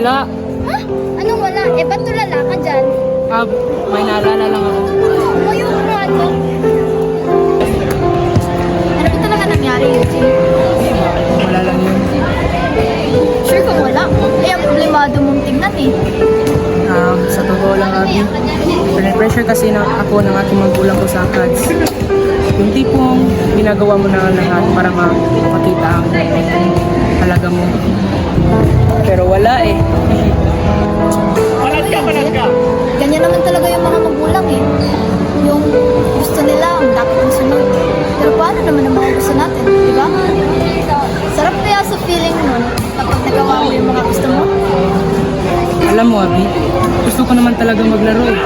Wala. Ha? Anong wala? Eh, ba't tulala ka dyan? May naalala lang ako. O yung ano? Ano ba talaga nangyari, Eugene? Wala lang yun. Sure kung wala. Eh, ang problemado mong tingnan eh. Sa totoo lang, Abby. Pressure kasi ako ng aking magulang ko sa acads. Yung tipong ginagawa mo na lahat para makakita ang halaga mo. Pero wala eh. Ganyan naman talaga yung mga magulang eh. Yung gusto nila, ang dapat ang sunod. Pero paano naman ang mga gusto natin, di ba? Sarap kaya sa feeling mo kapag nagawa mo yung mga gusto mo? Alam mo, Abby, gusto ko naman talaga maglaro eh.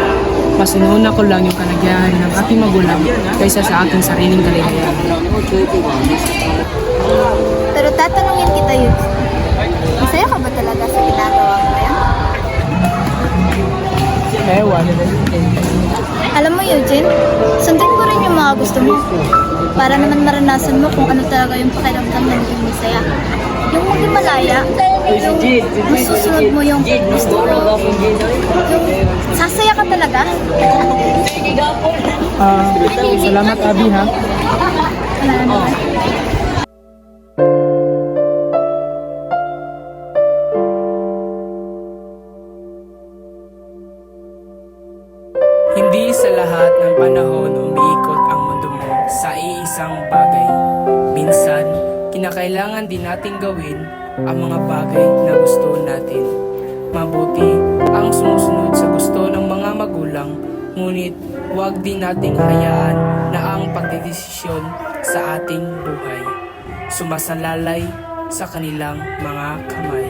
Mas inuuna ko lang yung kalagayahan ng aking magulang kaysa sa aking sariling kaligayahan. Pero tatanungin kita yun. Masaya ka ba talaga sa ginagawa mo ngayon? Ewan. Alam mo, Eugene, sundin mo rin yung mga gusto mo. Para naman maranasan mo kung ano talaga yung pakiramdam na maging masaya. Yung maging malaya, yung masusunod mo yung gusto mo, yung sasaya ka talaga. Salamat, Abby, ha? Wala naman. Hindi sa lahat ng panahon umiikot ang mundo mo sa iisang bagay. Minsan, kinakailangan din nating gawin ang mga bagay na gusto natin. Mabuti ang sumusunod sa gusto ng mga magulang, ngunit huwag din nating hayaan na ang pagdedesisyon sa ating buhay sumasalalay sa kanilang mga kamay.